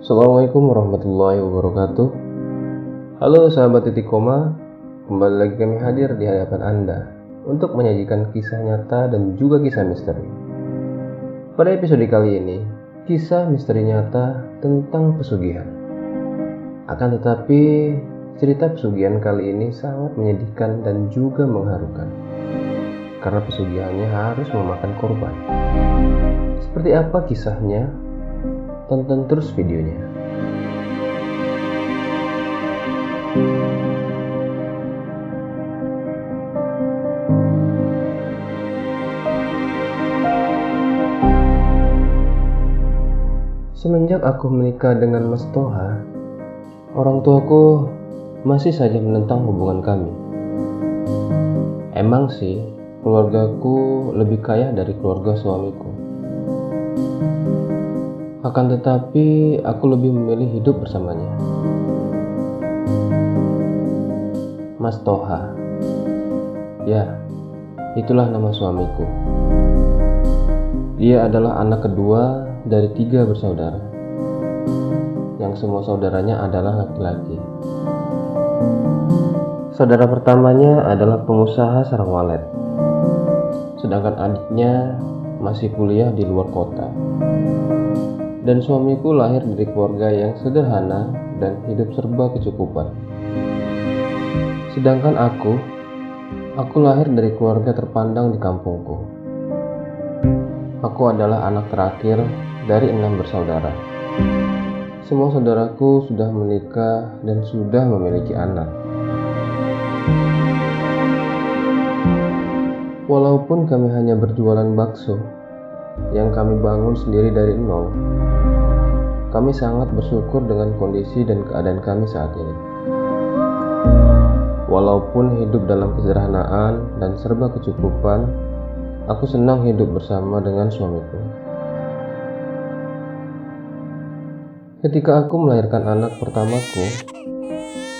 Assalamualaikum warahmatullahi wabarakatuh. Halo sahabat titik koma, kembali lagi kami hadir di hadapan Anda untuk menyajikan kisah nyata dan juga kisah misteri. Pada episode kali ini, kisah misteri nyata tentang pesugihan. Akan tetapi, cerita pesugihan kali ini sangat menyedihkan dan juga mengharukan, karena pesugihannya harus memakan korban. Seperti apa kisahnya? Tonton terus videonya. Semenjak aku menikah dengan Mas Toha, orang tuaku masih saja menentang hubungan kami. Emang sih, keluargaku lebih kaya dari keluarga suamiku. Akan tetapi, aku lebih memilih hidup bersamanya. Mas Toha. Ya, itulah nama suamiku. Dia adalah anak kedua dari 3 bersaudara, yang semua saudaranya adalah laki-laki. Saudara pertamanya adalah pengusaha sarang walet, sedangkan adiknya masih kuliah di luar kota. Dan suamiku lahir dari keluarga yang sederhana dan hidup serba kecukupan. Sedangkan aku lahir dari keluarga terpandang di kampungku. Aku adalah anak terakhir dari 6 bersaudara. Semua saudaraku sudah menikah dan sudah memiliki anak. Walaupun kami hanya berjualan bakso yang kami bangun sendiri dari nol, kami sangat bersyukur dengan kondisi dan keadaan kami saat ini. Walaupun hidup dalam kesederhanaan dan serba kecukupan, aku senang hidup bersama dengan suamiku. Ketika aku melahirkan anak pertamaku,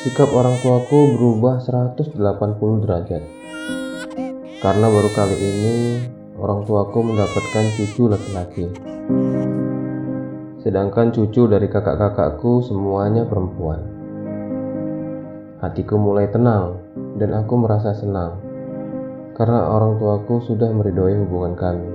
sikap orang tuaku berubah 180 derajat. Karena baru kali ini orang tuaku mendapatkan cucu laki-laki. Sedangkan cucu dari kakak-kakakku semuanya perempuan. Hatiku mulai tenang dan aku merasa senang karena orang tuaku sudah meridhoi hubungan kami.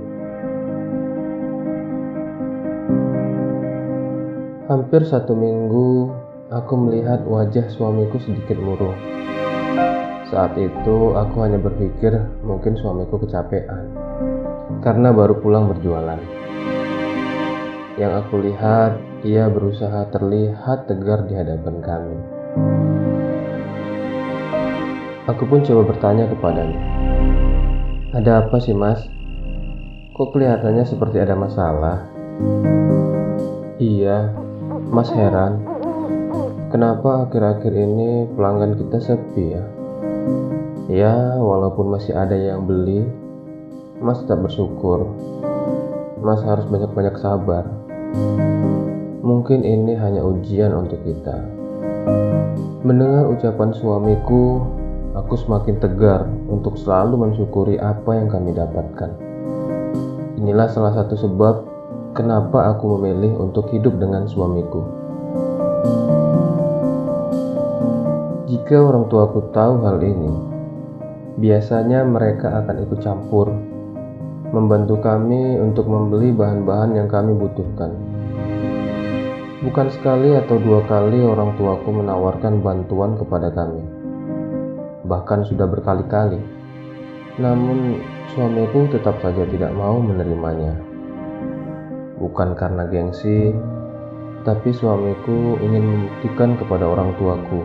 Hampir 1 minggu aku melihat wajah suamiku sedikit murung. Saat itu aku hanya berpikir mungkin suamiku kecapean karena baru pulang berjualan. Yang aku lihat, ia berusaha terlihat tegar di hadapan kami. Aku pun coba bertanya kepadanya, "Ada apa sih, Mas? Kok kelihatannya seperti ada masalah?" "Iya, Mas heran. Kenapa akhir-akhir ini pelanggan kita sepi ya?" "Ya, walaupun masih ada yang beli, Mas tetap bersyukur. Mas harus banyak-banyak sabar. Mungkin ini hanya ujian untuk kita." Mendengar ucapan suamiku, aku semakin tegar untuk selalu mensyukuri apa yang kami dapatkan. Inilah salah satu sebab kenapa aku memilih untuk hidup dengan suamiku. Jika orang tuaku tahu hal ini, biasanya mereka akan ikut campur, membantu kami untuk membeli bahan-bahan yang kami butuhkan. Bukan sekali atau 2 kali orang tuaku menawarkan bantuan kepada kami. Bahkan sudah berkali-kali. Namun suamiku tetap saja tidak mau menerimanya. Bukan karena gengsi, tapi suamiku ingin membuktikan kepada orang tuaku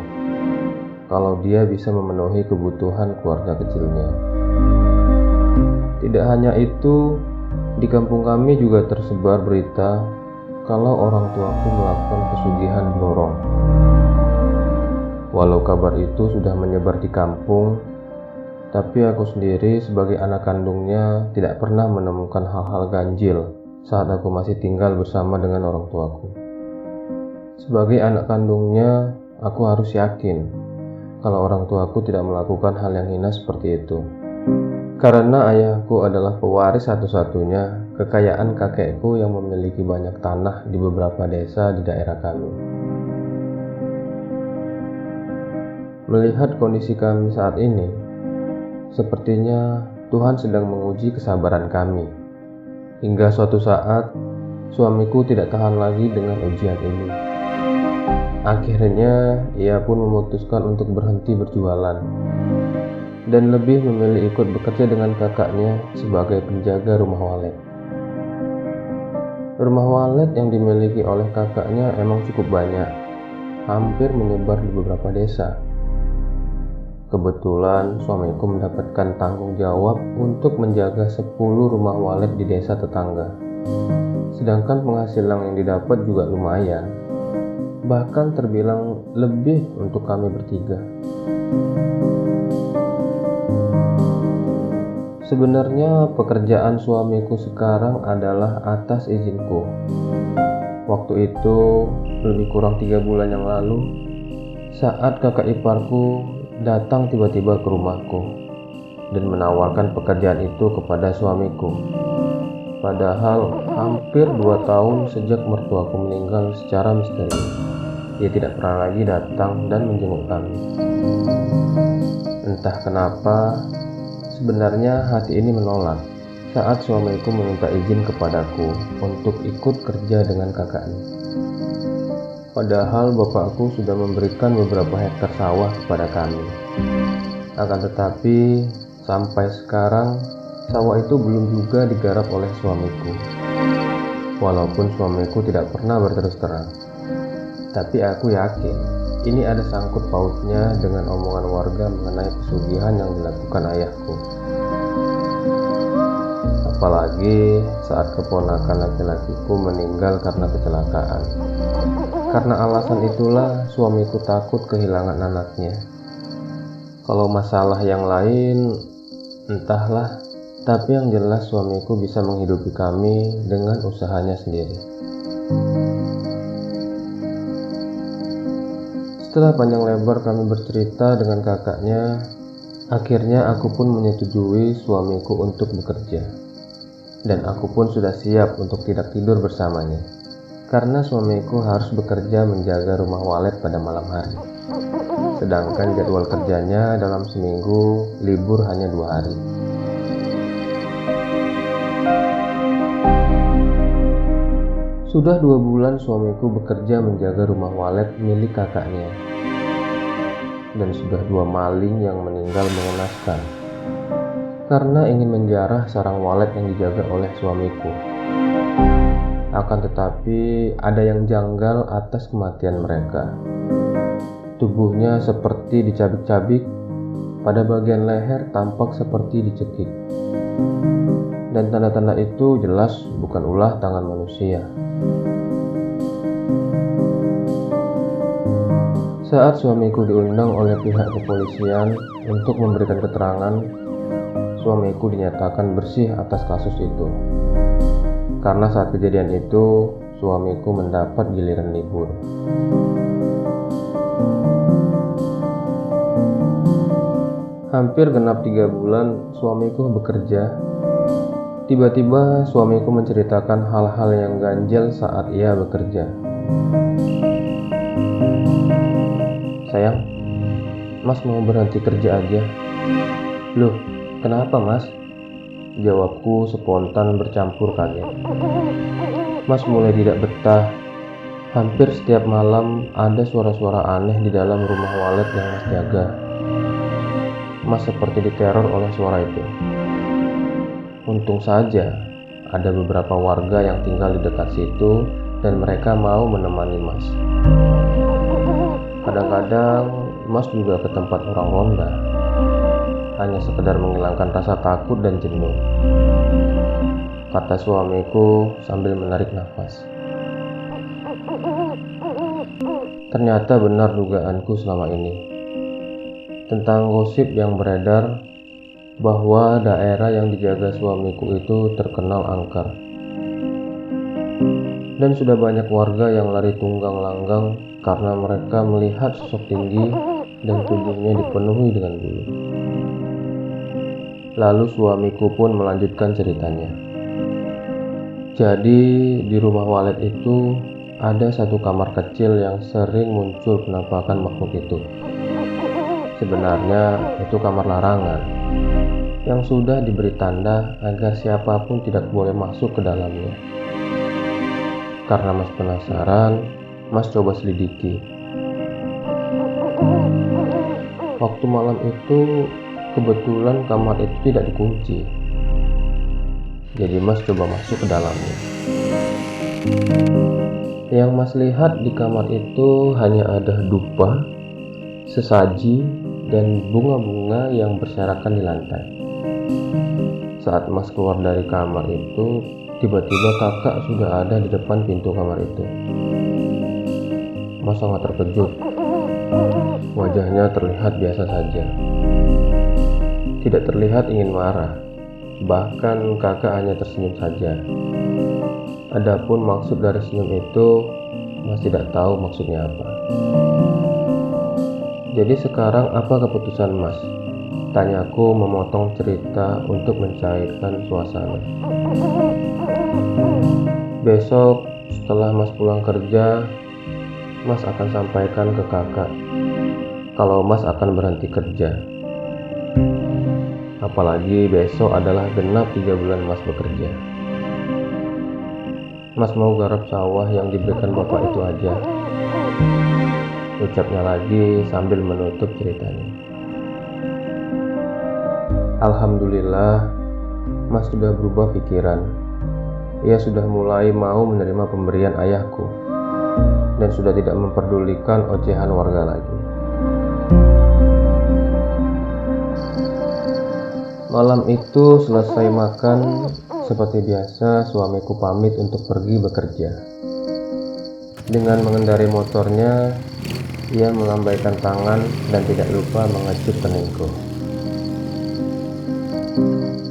kalau dia bisa memenuhi kebutuhan keluarga kecilnya. Tidak hanya itu, di kampung kami juga tersebar berita kalau orang tuaku melakukan pesugihan blorong. Walau kabar itu sudah menyebar di kampung, tapi aku sendiri sebagai anak kandungnya tidak pernah menemukan hal-hal ganjil saat aku masih tinggal bersama dengan orang tuaku. Sebagai anak kandungnya, aku harus yakin kalau orang tuaku tidak melakukan hal yang hina seperti itu. Karena ayahku adalah pewaris satu-satunya kekayaan kakekku yang memiliki banyak tanah di beberapa desa di daerah kami. Melihat kondisi kami saat ini, sepertinya Tuhan sedang menguji kesabaran kami. Hingga suatu saat, suamiku tidak tahan lagi dengan ujian ini. Akhirnya, ia pun memutuskan untuk berhenti berjualan dan lebih memilih ikut bekerja dengan kakaknya sebagai penjaga rumah walet. Rumah walet yang dimiliki oleh kakaknya emang cukup banyak, hampir menyebar di beberapa desa. Kebetulan suamiku mendapatkan tanggung jawab untuk menjaga 10 rumah walet di desa tetangga. Sedangkan penghasilan yang didapat juga lumayan, bahkan terbilang lebih untuk kami bertiga. Sebenarnya pekerjaan suamiku sekarang adalah atas izinku. Waktu itu lebih kurang 3 bulan yang lalu, saat kakak iparku datang tiba-tiba ke rumahku dan menawarkan pekerjaan itu kepada suamiku. Padahal hampir 2 tahun sejak mertuaku meninggal secara misterius, ia tidak pernah lagi datang dan menjenguk kami. Entah kenapa, sebenarnya hati ini menolak saat suamiku meminta izin kepadaku untuk ikut kerja dengan kakaknya. Padahal bapakku sudah memberikan beberapa hektar sawah kepada kami. Akan tetapi, sampai sekarang, sawah itu belum juga digarap oleh suamiku. Walaupun suamiku tidak pernah berterus terang. Tapi aku yakin, ini ada sangkut pautnya dengan omongan warga mengenai pesugihan yang dilakukan ayahku. Apalagi saat keponakan laki-lakiku meninggal karena kecelakaan. Karena alasan itulah suamiku takut kehilangan anaknya. Kalau masalah yang lain, entahlah. Tapi yang jelas suamiku bisa menghidupi kami dengan usahanya sendiri. Setelah panjang lebar kami bercerita dengan kakaknya, akhirnya aku pun menyetujui suamiku untuk bekerja. Dan aku pun sudah siap untuk tidak tidur bersamanya. Karena suamiku harus bekerja menjaga rumah walet pada malam hari. Sedangkan jadwal kerjanya dalam seminggu libur hanya 2 hari. Sudah 2 bulan suamiku bekerja menjaga rumah walet milik kakaknya. Dan sudah 2 maling yang meninggal mengenaskan. Karena ingin menjarah sarang walet yang dijaga oleh suamiku. Akan tetapi ada yang janggal atas kematian mereka. Tubuhnya seperti dicabik-cabik, pada bagian leher tampak seperti dicekik. Dan tanda-tanda itu jelas bukan ulah tangan manusia. Saat suamiku diundang oleh pihak kepolisian untuk memberikan keterangan, suamiku dinyatakan bersih atas kasus itu. Karena saat kejadian itu, suamiku mendapat giliran libur. Hampir genap 3 bulan suamiku bekerja. Tiba-tiba suamiku menceritakan hal-hal yang ganjil saat ia bekerja. Sayang, Mas mau berhenti kerja aja. Loh, kenapa Mas? Jawabku spontan bercampur kaget. Mas mulai tidak betah. Hampir setiap malam ada suara-suara aneh di dalam rumah walet yang Mas jaga. Mas seperti diteror oleh suara itu. Untung saja ada beberapa warga yang tinggal di dekat situ dan mereka mau menemani Mas. Kadang-kadang Mas juga ke tempat orang ronda, hanya sekedar menghilangkan rasa takut dan jenuh, kata suamiku sambil menarik nafas. Ternyata benar dugaanku selama ini tentang gosip yang beredar bahwa daerah yang dijaga suamiku itu terkenal angker. Dan sudah banyak warga yang lari tunggang langgang karena mereka melihat sosok tinggi dan tubuhnya dipenuhi dengan bulu. Lalu suamiku pun melanjutkan ceritanya. Jadi di rumah Walet itu ada satu kamar kecil yang sering muncul penampakan makhluk itu. Sebenarnya itu kamar larangan yang sudah diberi tanda agar siapapun tidak boleh masuk ke dalamnya. Karena Mas penasaran, Mas coba selidiki. Waktu malam itu kebetulan kamar itu tidak dikunci. Jadi Mas coba masuk ke dalamnya. Yang Mas lihat di kamar itu hanya ada dupa, sesaji, dan bunga-bunga yang berserakan di lantai. Saat Mas keluar dari kamar itu, tiba-tiba kakak sudah ada di depan pintu kamar itu. Mas sangat terkejut. Wajahnya terlihat biasa saja. Tidak terlihat ingin marah. Bahkan kakak hanya tersenyum saja. Adapun maksud dari senyum itu, Mas tidak tahu maksudnya apa. Jadi sekarang apa keputusan Mas? Tanyaku memotong cerita untuk mencairkan suasana. Besok setelah Mas pulang kerja, Mas akan sampaikan ke kakak kalau Mas akan berhenti kerja. Apalagi besok adalah genap 3 bulan Mas bekerja. Mas mau garap sawah yang diberikan bapak itu aja, ucapnya lagi sambil menutup ceritanya. Alhamdulillah, Mas sudah berubah pikiran. Ia sudah mulai mau menerima pemberian ayahku dan sudah tidak memperdulikan ocehan warga lagi. Malam itu selesai makan, seperti biasa suamiku pamit untuk pergi bekerja. Dengan mengendarai motornya, ia melambaikan tangan dan tidak lupa mengecup keningku.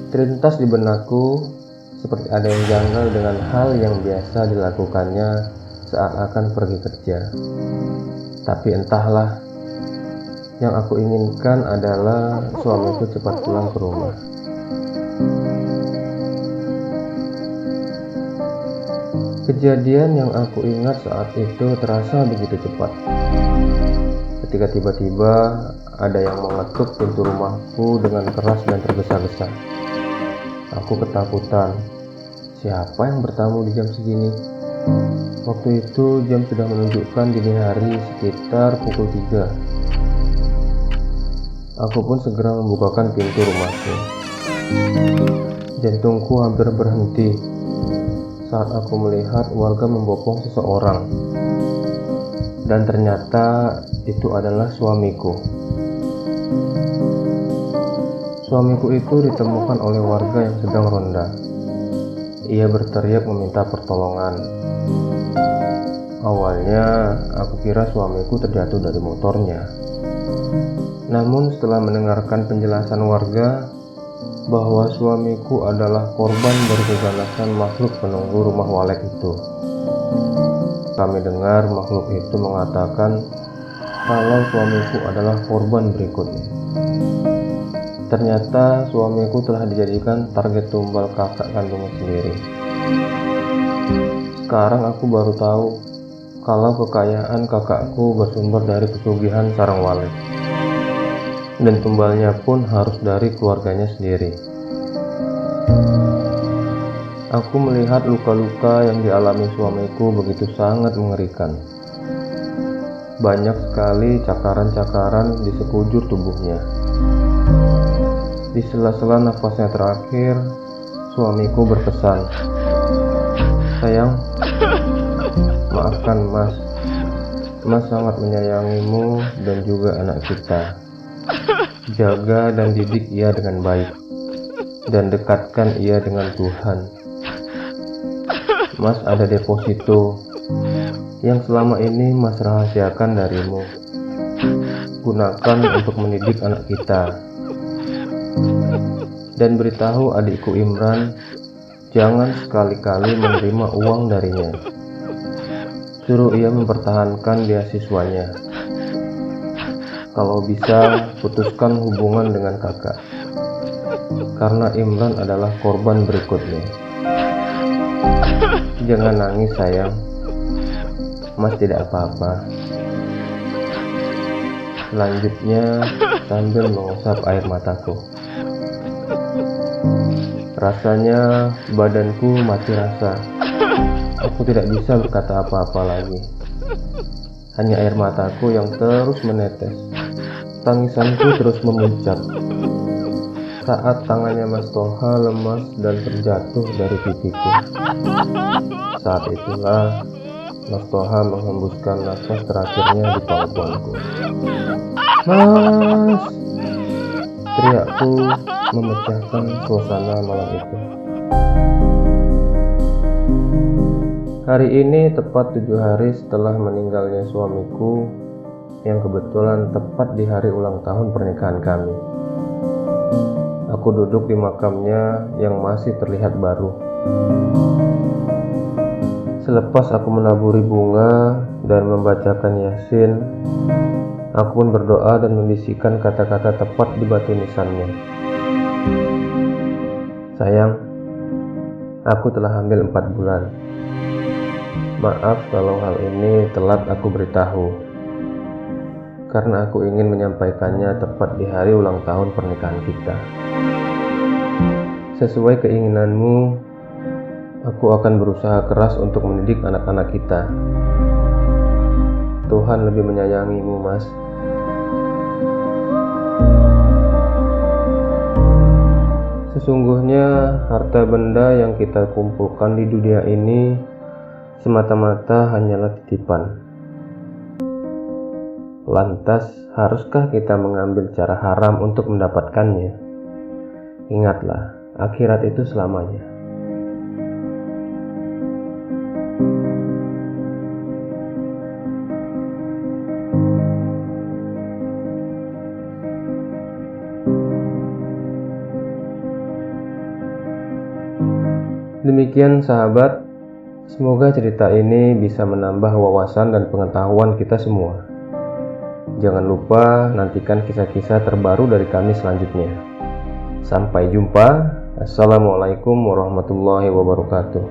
Terlintas di benakku seperti ada yang janggal dengan hal yang biasa dilakukannya saat akan pergi kerja. Tapi entahlah, yang aku inginkan adalah suamiku cepat pulang ke rumah. Kejadian yang aku ingat saat itu terasa begitu cepat. Ketika tiba-tiba ada yang mengetuk pintu rumahku dengan keras dan tergesa-gesa. Aku ketakutan. Siapa yang bertamu di jam segini? Waktu itu jam sudah menunjukkan dini hari sekitar pukul 3. Aku pun segera membukakan pintu rumahku. Jantungku hampir berhenti saat aku melihat warga membopong seseorang. Dan ternyata itu adalah suamiku. Suamiku itu ditemukan oleh warga yang sedang ronda. Ia berteriak meminta pertolongan. Awalnya aku kira suamiku terjatuh dari motornya. Namun setelah mendengarkan penjelasan warga bahwa suamiku adalah korban dari keganasan makhluk penunggu rumah Walet itu, kami dengar makhluk itu mengatakan kalau suamiku adalah korban berikutnya. Ternyata suamiku telah dijadikan target tumbal kakak kandungnya sendiri. Sekarang aku baru tahu kalau kekayaan kakakku bersumber dari pesugihan sarang Walet. Dan tumbalnya pun harus dari keluarganya sendiri. Aku melihat luka-luka yang dialami suamiku begitu sangat mengerikan. Banyak sekali cakaran-cakaran di sekujur tubuhnya. Di sela-sela nafasnya terakhir, suamiku berpesan, "Sayang, maafkan Mas. Mas sangat menyayangimu dan juga anak kita. Jaga dan didik ia dengan baik, dan dekatkan ia dengan Tuhan. Mas ada deposito yang selama ini Mas rahasiakan darimu. Gunakan untuk mendidik anak kita. Dan beritahu adikku Imran, jangan sekali-kali menerima uang darinya. Suruh ia mempertahankan beasiswanya. Kalau bisa, putuskan hubungan dengan kakak, karena Imran adalah korban berikutnya." Jangan nangis sayang, Mas tidak apa-apa. Selanjutnya sambil mengusap air mataku. Rasanya badanku mati rasa. Aku tidak bisa berkata apa-apa lagi. Hanya air mataku yang terus menetes. Tangisanku terus memuncak saat tangannya Mas Toha lemas dan terjatuh dari pipiku. Saat itulah Mas Toha menghembuskan nafas terakhirnya di pangkuanku. "Mas!" teriakku memecahkan suasana malam itu. Hari ini tepat 7 hari setelah meninggalnya suamiku, yang kebetulan tepat di hari ulang tahun pernikahan kami. Aku duduk di makamnya yang masih terlihat baru. Selepas aku menaburi bunga dan membacakan Yasin, aku pun berdoa dan membisikkan kata-kata tepat di batu nisannya. "Sayang, aku telah hamil 4 bulan. Maaf kalau hal ini telat aku beritahu, karena aku ingin menyampaikannya tepat di hari ulang tahun pernikahan kita. Sesuai keinginanmu, aku akan berusaha keras untuk mendidik anak-anak kita. Tuhan lebih menyayangimu, Mas." Sesungguhnya harta benda yang kita kumpulkan di dunia ini semata-mata hanyalah titipan. Lantas, haruskah kita mengambil cara haram untuk mendapatkannya? Ingatlah, akhirat itu selamanya. Demikian sahabat, semoga cerita ini bisa menambah wawasan dan pengetahuan kita semua. Jangan lupa nantikan kisah-kisah terbaru dari kami selanjutnya. Sampai jumpa. Assalamualaikum warahmatullahi wabarakatuh.